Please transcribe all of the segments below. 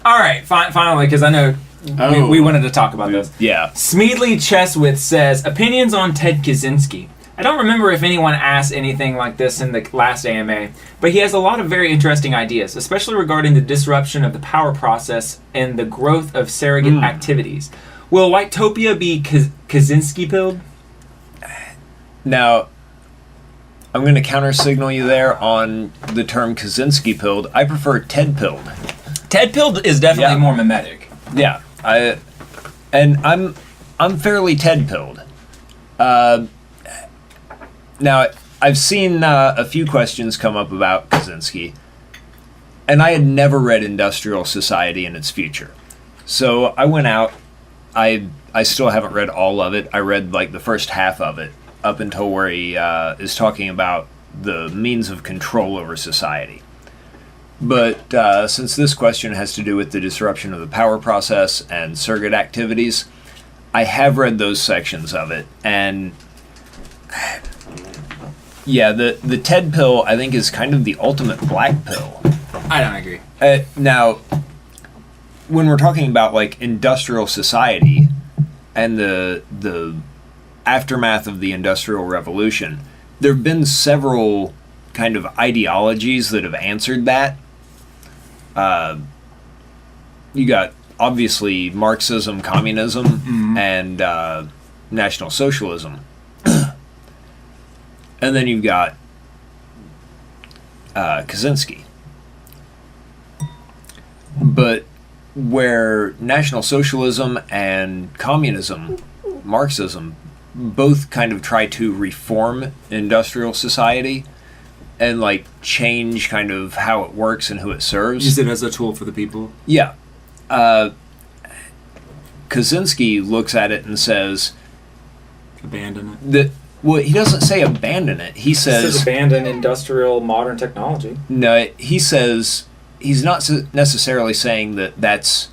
All right, finally, because I know we wanted to talk about this. Yeah. Smeedley Cheswith says, opinions on Ted Kaczynski. I don't remember if anyone asked anything like this in the last AMA, but he has a lot of very interesting ideas, especially regarding the disruption of the power process and the growth of surrogate activities. Will Whitetopia be Kaczynski-pilled? Now, I'm going to counter-signal you there on the term Kaczynski-pilled. I prefer Ted-pilled. Ted-pilled is definitely more mimetic. Yeah, I'm fairly Ted-pilled. Now, I've seen a few questions come up about Kaczynski, and I had never read Industrial Society and Its Future. So I went out. I still haven't read all of it. I read like the first half of it up until where he is talking about the means of control over society. But since this question has to do with the disruption of the power process and surrogate activities, I have read those sections of it, and yeah, the Ted pill, I think, is kind of the ultimate black pill. I don't agree. Now, when we're talking about, like, industrial society and the aftermath of the Industrial Revolution, there have been several kind of ideologies that have answered that. You got, obviously, Marxism, communism, and National Socialism. And then you've got Kaczynski. But where National Socialism and communism, Marxism, both kind of try to reform industrial society and, like, change kind of how it works and who it serves. Use it as a tool for the people. Yeah. Kaczynski looks at it and says... Abandon it. Well, he doesn't say abandon it. He says abandon industrial modern technology. No, he says he's not necessarily saying that that's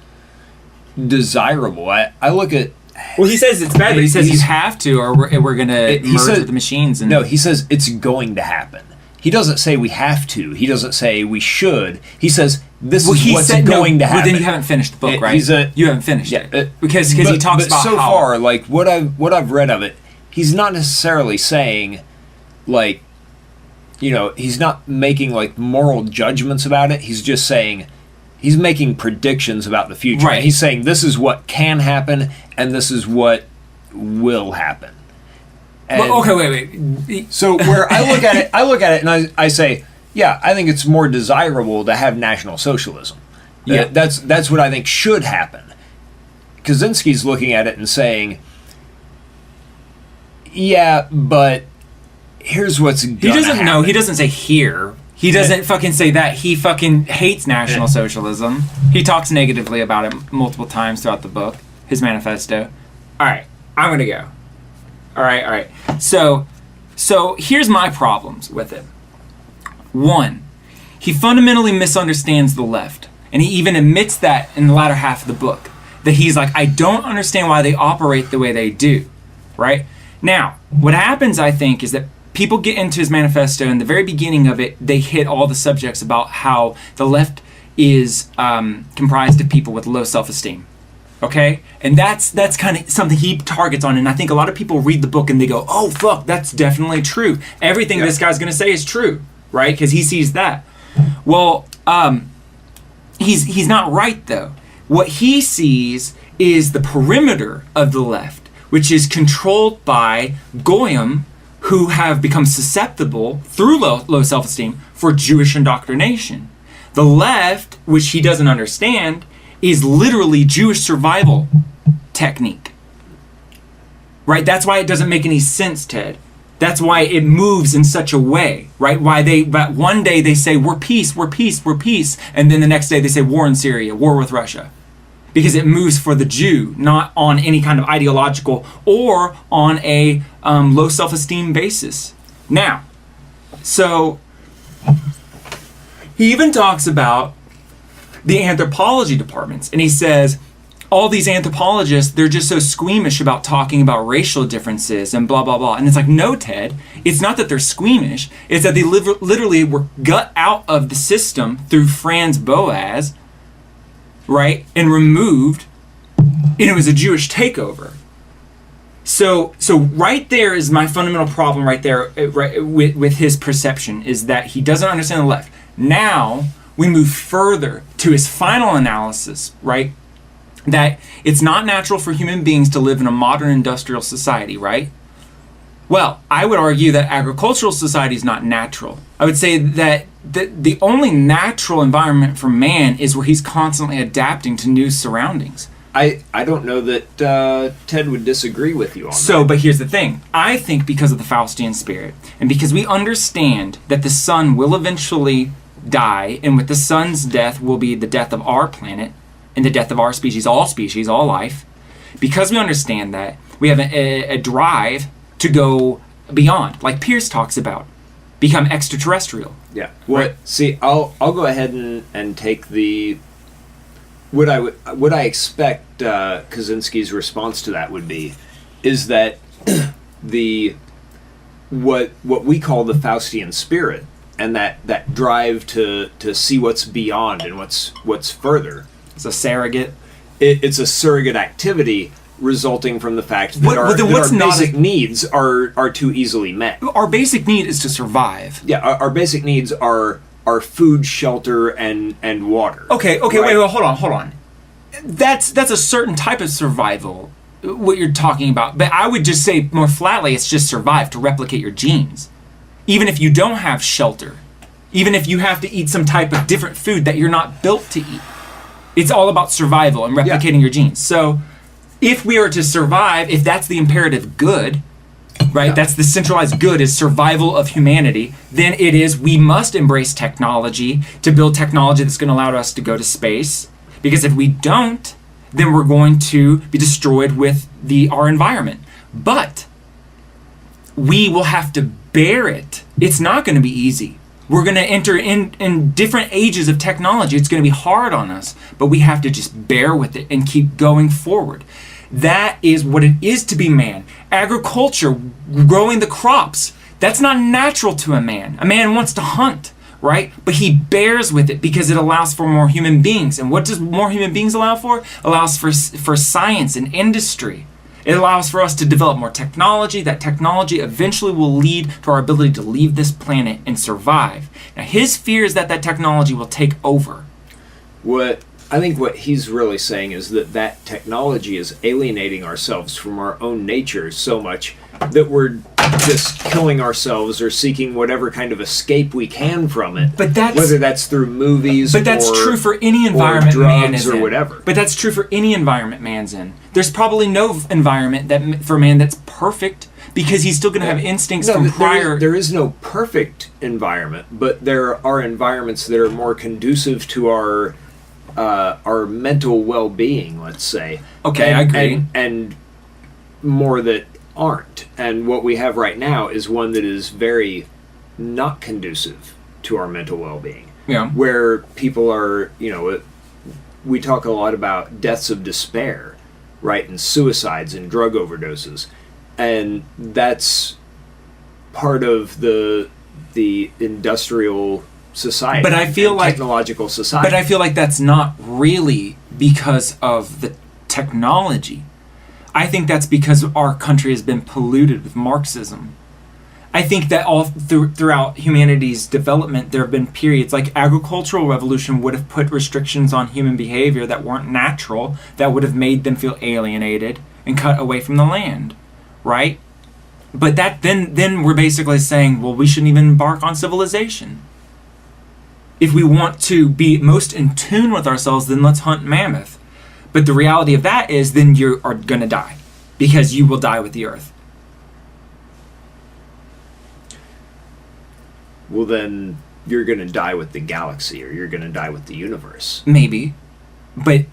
desirable. I look at... Well, he says it's bad, but he says you have to, or we're going to merge with the machines. And no, he says it's going to happen. He doesn't say we have to. He doesn't say we should. He says this is what's going to happen. But then you haven't finished the book, right? You haven't finished it. Because he talks about so how... far, like, what I've read of it, he's not necessarily saying, like, you know, he's not making, like, moral judgments about it. He's just saying, he's making predictions about the future. Right. He's saying this is what can happen and this is what will happen. Well, okay, wait. So where I look at it and I say, yeah, I think it's more desirable to have National Socialism. Yeah. That's what I think should happen. Kaczynski's looking at it and saying, yeah, but here's what's gonna happen. No, he doesn't say here. He doesn't fucking say that. He fucking hates National Socialism. He talks negatively about it multiple times throughout the book, his manifesto. All right, I'm going to go. All right. So here's my problems with it. One, he fundamentally misunderstands the left. And he even admits that in the latter half of the book. That he's like, I don't understand why they operate the way they do. Right? Now, what happens, I think, is that people get into his manifesto, and the very beginning of it, they hit all the subjects about how the left is comprised of people with low self-esteem. Okay? And that's kind of something he targets on, and I think a lot of people read the book and they go, oh, fuck, that's definitely true. Everything this guy's going to say is true, right? Because he sees that. Well, he's not right, though. What he sees is the perimeter of the left, which is controlled by goyim who have become susceptible through low self-esteem for Jewish indoctrination. The left, which he doesn't understand, is literally Jewish survival technique. Right? That's why it doesn't make any sense, Ted. That's why it moves in such a way, right? But one day they say, we're peace, and then the next day they say, war in Syria, war with Russia. Because it moves for the Jew, not on any kind of ideological or on a low self-esteem basis. Now, so he even talks about the anthropology departments, and he says all these anthropologists, they're just so squeamish about talking about racial differences and blah, blah, blah. And it's like, no, Ted, it's not that they're squeamish. It's that they literally were gut out of the system through Franz Boas, right, and removed, and it was a Jewish takeover. So right there is my fundamental problem right there, right, with his perception, is that he doesn't understand the left. Now we move further to his final analysis, right, that it's not natural for human beings to live in a modern industrial society, right? Well, I would argue that agricultural society is not natural. I would say that the only natural environment for man is where he's constantly adapting to new surroundings. I don't know that Ted would disagree with you on that. So, but here's the thing. I think because of the Faustian spirit, and because we understand that the sun will eventually die, and with the sun's death will be the death of our planet, and the death of our species, all life, because we understand that, we have a drive to go beyond, like Pierce talks about, become extraterrestrial. Yeah. Well, right. See, I'll go ahead and take the... What I expect Kaczynski's response to that would be is that what we call the Faustian spirit, and that drive to see what's beyond and what's further. It's a surrogate. It's a surrogate activity resulting from the fact that our basic needs are too easily met. Our basic need is to survive. Yeah, our basic needs are food, shelter, and water. Okay, right? wait, hold on. That's a certain type of survival, what you're talking about. But I would just say more flatly, it's just survive, to replicate your genes. Even if you don't have shelter, even if you have to eat some type of different food that you're not built to eat. It's all about survival and replicating your genes. So if we are to survive, if that's the imperative good, right, that's the centralized good, is survival of humanity, then it is we must embrace technology to build technology that's going to allow us to go to space. Because if we don't, then we're going to be destroyed with our environment. But we will have to bear it. It's not going to be easy. We're going to enter in different ages of technology. It's going to be hard on us, but we have to just bear with it and keep going forward. That is what it is to be man. Agriculture, growing the crops, that's not natural to a man. A man wants to hunt, right? But he bears with it because it allows for more human beings. And what does more human beings allow for? It allows for science and industry. It allows for us to develop more technology. That technology eventually will lead to our ability to leave this planet and survive. Now, his fear is that technology will take over. I think what he's really saying is that technology is alienating ourselves from our own nature so much that we're just killing ourselves or seeking whatever kind of escape we can from it. But whether that's through movies, but that's true for any environment man is or in. Whatever. But that's true for any environment man's in. There's probably no environment for man that's perfect, because he's still going to have instincts from prior. There is no perfect environment, but there are environments that are more conducive to our mental well-being, let's say. Okay, I agree. And more that aren't. And what we have right now is one that is very not conducive to our mental well-being. Yeah. Where people are, we talk a lot about deaths of despair, right? And suicides and drug overdoses. And that's part of the industrial society, but I feel like technological society. But I feel like that's not really because of the technology. I think that's because our country has been polluted with Marxism. I think that all throughout humanity's development, there have been periods like agricultural revolution would have put restrictions on human behavior that weren't natural, that would have made them feel alienated and cut away from the land, right? But that then we're basically saying, well, we shouldn't even embark on civilization. If we want to be most in tune with ourselves, then let's hunt mammoth. But the reality of that is then you are going to die, because you will die with the earth. Well, then you're going to die with the galaxy, or you're going to die with the universe. Maybe. But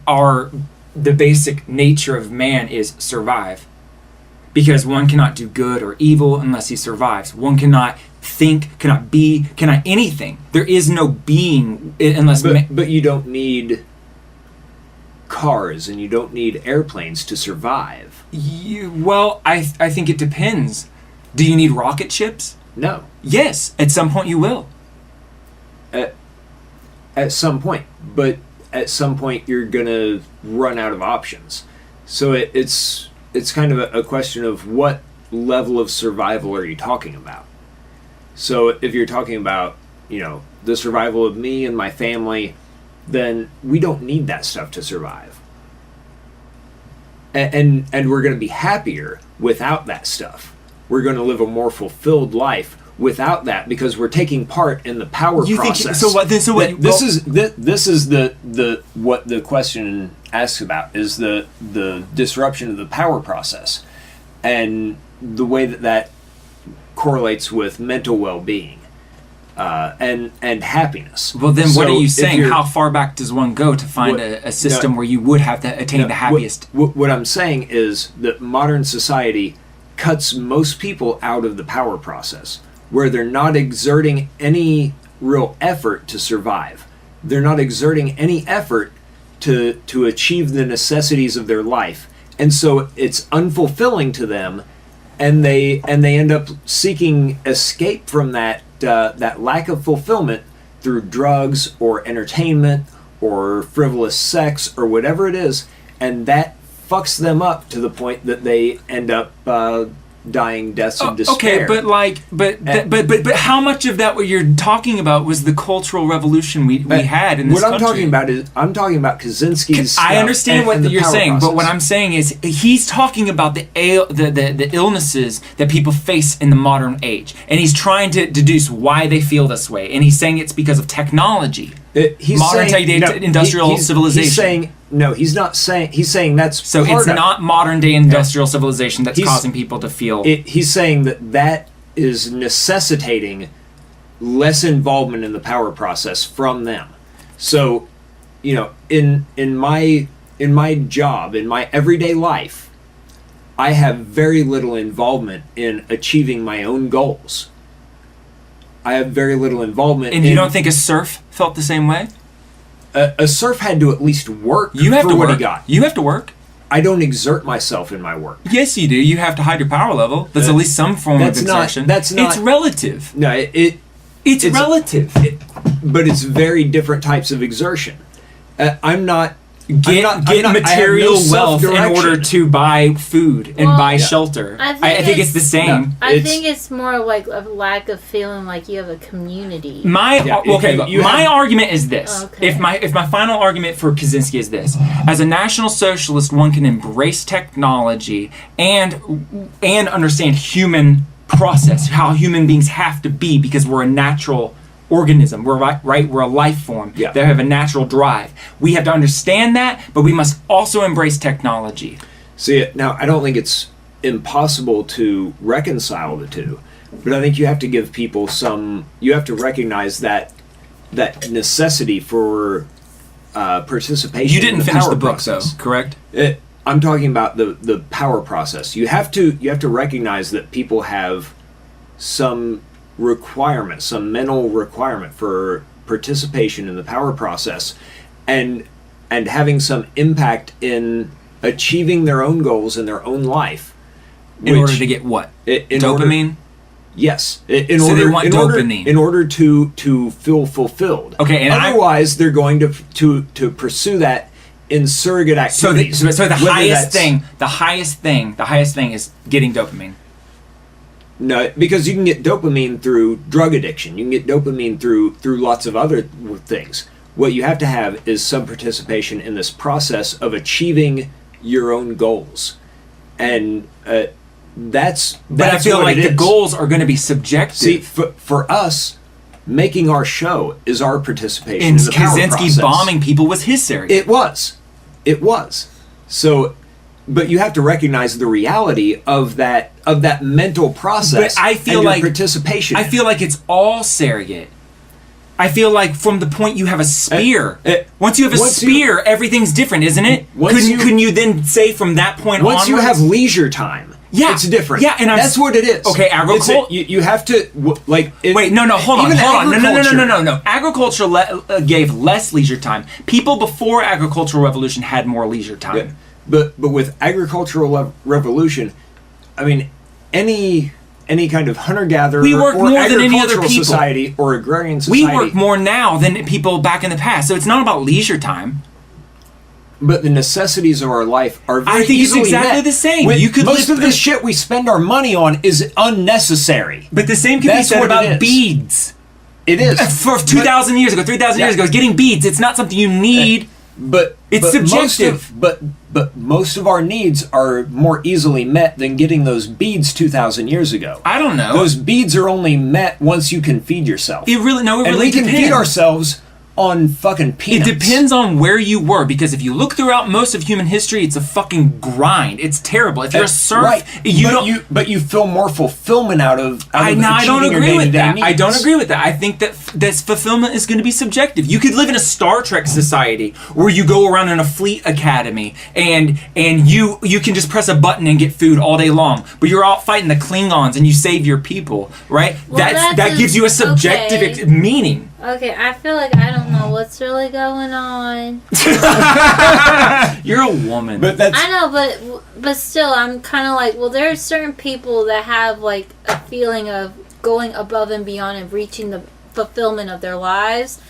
the basic nature of man is survive. Because one cannot do good or evil unless he survives. One cannot think, cannot be, cannot anything. There is no being unless... But you don't need cars and you don't need airplanes to survive. I think it depends. Do you need rocket ships? No. Yes, at some point you will. At some point. But at some point you're gonna run out of options. So it's kind of a question of what level of survival are you talking about. So if you're talking about, the survival of me and my family, then we don't need that stuff to survive. And we're going to be happier without that stuff. We're going to live a more fulfilled life without that, because we're taking part in the power process. This is the what the question asks about, is the disruption of the power process, and the way that correlates with mental well-being and happiness. Well, then what are you saying? How far back does one go to find a system where you would have to attain the happiest? What I'm saying is that modern society cuts most people out of the power process, where they're not exerting any real effort to survive. They're not exerting any effort to achieve the necessities of their life. And so it's unfulfilling to them, and they end up seeking escape from that lack of fulfillment through drugs or entertainment or frivolous sex or whatever it is, and that fucks them up to the point that they end up dying deaths of despair. Okay, but how much of that what you're talking about was the cultural revolution we had in this country? I'm talking about Kaczynski's stuff. I understand what you're saying, process. but what I'm saying is he's talking about the illnesses that people face in the modern age, and he's trying to deduce why they feel this way, and he's saying it's because of technology. Industrial civilization. He's not saying. He's saying that's so. It's not modern day industrial civilization that's causing people to feel. He's saying that is necessitating less involvement in the power process from them. So, in my job, in my everyday life, I have very little involvement in achieving my own goals. I have very little involvement. And you don't think a serf felt the same way? A serf had to at least work you have for to what work. he got. You have to work. I don't exert myself in my work. Yes, you do. You have to hide your power level. That's at least some form of exertion. It's relative. No, it's relative. But it's very different types of exertion. I'm not... Get material wealth in order to buy food and buy shelter. I think it's the same. No, I think it's more like a lack of feeling like you have a community. My argument is this. Okay. If my final argument for Kaczynski is this: as a National Socialist, one can embrace technology and understand human process, how human beings have to be, because we're a natural organism. We're we're a life form. Yeah. They have a natural drive. We have to understand that, but we must also embrace technology. See, now I don't think it's impossible to reconcile the two, but I think you have to give people you have to recognize that necessity for participation. You didn't finish the book process. though, correct? I'm talking about the power process. You have to recognize that people have some mental requirement for participation in the power process, and having some impact in achieving their own goals in their own life. In order to get what? Dopamine? Yes. They want dopamine. In order to feel fulfilled. Okay, and otherwise they're going to pursue that in surrogate activities. So the highest thing is getting dopamine. No, because you can get dopamine through drug addiction. You can get dopamine through lots of other things. What you have to have is some participation in this process of achieving your own goals, and that's. But I feel like the goals are going to be subjective. See, for us, making our show is our participation in the power process. Kaczynski bombing people was his surrogate. It was. So. But you have to recognize the reality of that mental process. But I feel like participation. I feel like it's all surrogate. I feel like from the point you have a spear, once you have a spear, everything's different, isn't it? Couldn't you then say from that point onwards? Once you have leisure time, it's different. Yeah, and that's what it is. Okay, agriculture. You have to wait. Hold on. No. Agriculture gave less leisure time. People before agricultural revolution had more leisure time. Yeah. But with agricultural revolution, I mean, any any kind of hunter-gatherer We work or more than any other agricultural people. society or agrarian society. We work more now than people back in the past. So it's not about leisure time. But the necessities of our life are very I think it's easily exactly met. the same. When You could most live- of the shit we spend our money on is unnecessary. But the same can That's be said what it about is. beads. It is. For 2,000 years ago, 3,000 years Yeah. ago, getting beads, it's not something you need. But It's but subjective. But most of our needs are more easily met than getting those beads 2,000 years ago. I don't know. Those beads are only met once you can feed yourself. It really and really we can depends. feed ourselves on fucking It peanuts. depends on where you were, because if you look throughout most of human history, it's a fucking grind. It's terrible. If you're a serf, right. you but you feel more fulfillment out of I don't achieving your agree with day-to-day that. I needs. don't agree with that. I think that this fulfillment is going to be subjective. You could live in a Star Trek society where you go around in a fleet academy and you can just press a button and get food all day long, but you're out fighting the Klingons and you save your people, right? Well, that gives you a subjective okay. meaning. Okay, I feel like I don't know what's really going on. You're a woman. But that's I know, but still, I'm kind of like, well, there are certain people that have like a feeling of going above and beyond and reaching the fulfillment of their lives.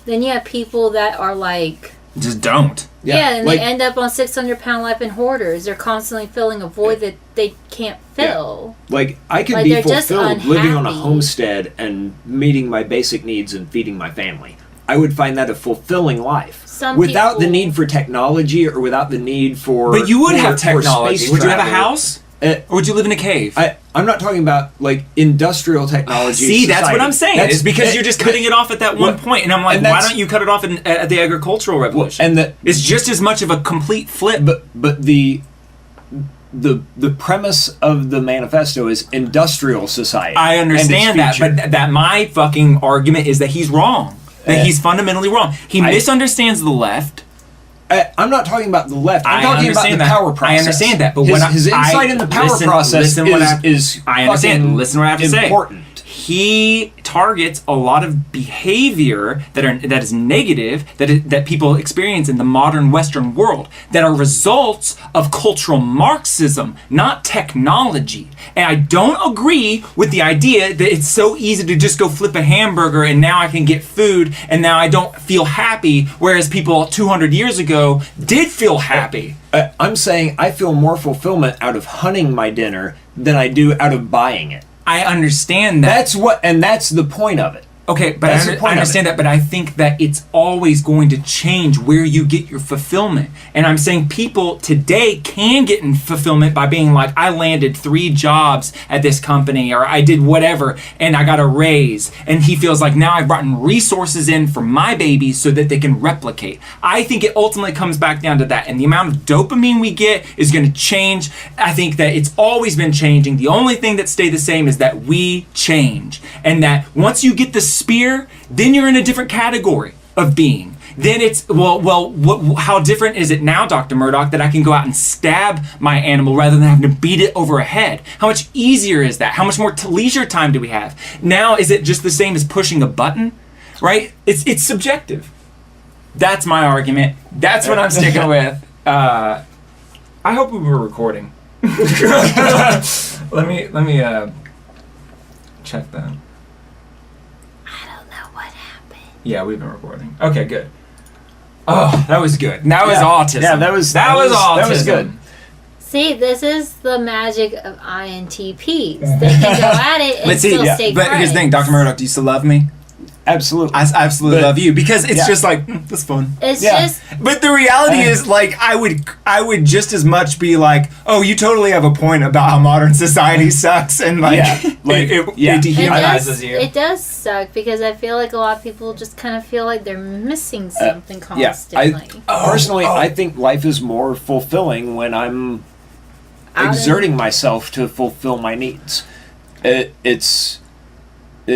Then you have people that are like, just don't. yeah, and like, they end up on 600-pound life and hoarders. They're constantly filling a void that they can't fill. like I could Like, be they're just fulfilled living on a unhappy. homestead and meeting my basic needs and feeding my family. I would find that a fulfilling life. Some without the people- need for technology or without the need for But you would for- have for technology. space Would you have a travel. house? Uh, Or would you live in a cave? I'm not talking about like industrial technology. See, that's what society. I'm saying. That's- It's because you're just cutting it off at that one Well, point, and I'm like, and why that's- don't you cut it off at the agricultural revolution? and the it's just as much of a complete flip. but the premise of the manifesto is industrial society. I and understand its that, future. but that my fucking argument is that he's wrong. That Yeah. he's fundamentally wrong. He misunderstands the left. I'm not talking about the left. I'm I talking about the understand that. power process. I understand that, but his insight in the power process is I understand. fucking Listen to what I have to say. important. He targets a lot of behavior that is negative that people experience in the modern Western world that are results of cultural Marxism, not technology. And I don't agree with the idea that it's so easy to just go flip a hamburger and now I can get food and now I don't feel happy, whereas people 200 years ago did feel happy. I'm saying I feel more fulfillment out of hunting my dinner than I do out of buying it. I understand that. That's the point of it. Okay, but That's the I point of understand it. that, but I think that it's always going to change where you get your fulfillment. And I'm saying people today can get in fulfillment by being like, I landed 3 jobs at this company, or I did whatever, and I got a raise. And he feels like now I've brought in resources in for my babies so that they can replicate. I think it ultimately comes back down to that. And the amount of dopamine we get is going to change. I think that it's always been changing. The only thing that stayed the same is that we change. And that once you get the spear, then you're in a different category of being. Then it's, how different is it now, Dr. Murdoch, that I can go out and stab my animal rather than having to beat it over a head? How much easier is that? How much more leisure time do we have? Now, is it just the same as pushing a button? Right? It's subjective. That's my argument. That's what I'm sticking with. I hope we were recording. Let me check that. Yeah, we've been recording. Okay, good. Oh, that was good. That was autism. Yeah, that was autism. That was good. See, this is the magic of INTPs. They can go at it and But see, still stay but here's the thing, Dr. Murdoch, do you still love me? Absolutely. I absolutely But- love you because it's yeah. just like that's fun. It's Yeah. just But the reality is, like, I would just as much be like, oh, you totally have a point about how modern society sucks, and like, Yeah, like, it it dehumanizes does, you. it does suck because I feel like a lot of people just kind of feel like they're missing something Yeah, constantly. Personally, I think life is more fulfilling when I'm Out of- exerting myself to fulfill my needs.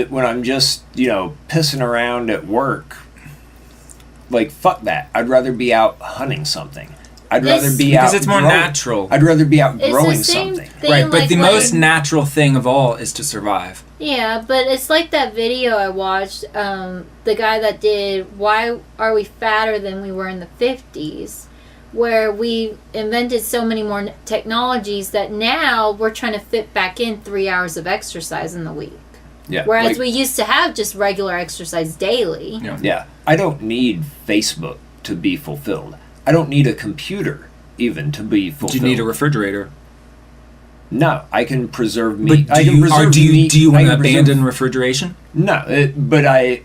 When I'm just, pissing around at work, like, fuck that. I'd rather be out hunting something. I'd This- rather be Because out it's more growing- natural. I'd rather be out It's the growing same something. thing, Right, but like the when- most natural thing of all is to survive. Yeah, but it's like that video I watched. The guy that did "Why Are We Fatter Than We Were in the '50s," where we invented so many more technologies that now we're trying to fit back in 3 hours of exercise in the week. Yeah. Whereas we used to have just regular exercise daily. Yeah. I don't need Facebook to be fulfilled. I don't need a computer even to be fulfilled. Do you need a refrigerator? No, I can preserve meat. But do you want to abandon refrigeration? No, but I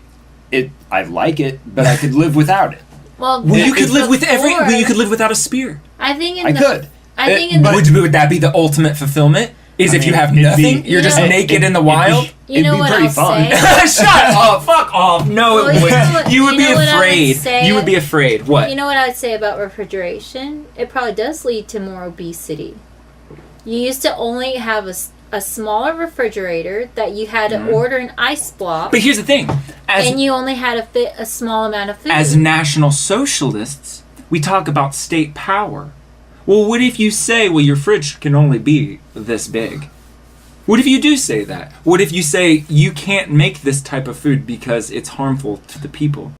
like it, but I could live without it. Well, you could live with you could live without a spear. I think could. Would that be the ultimate fulfillment? If you have nothing, you're just naked in the wild? You know what pretty I'll say? Shut up! Fuck off! No, it wouldn't. You would be afraid. You would be afraid. What? You know what I would say about refrigeration? It probably does lead to more obesity. You used to only have a smaller refrigerator that you had to order an ice block. But here's the thing. And you only had to fit a small amount of food. As National Socialists, we talk about state power. Well, what if you say, well, your fridge can only be this big? What if you do say that? What if you say you can't make this type of food because it's harmful to the people?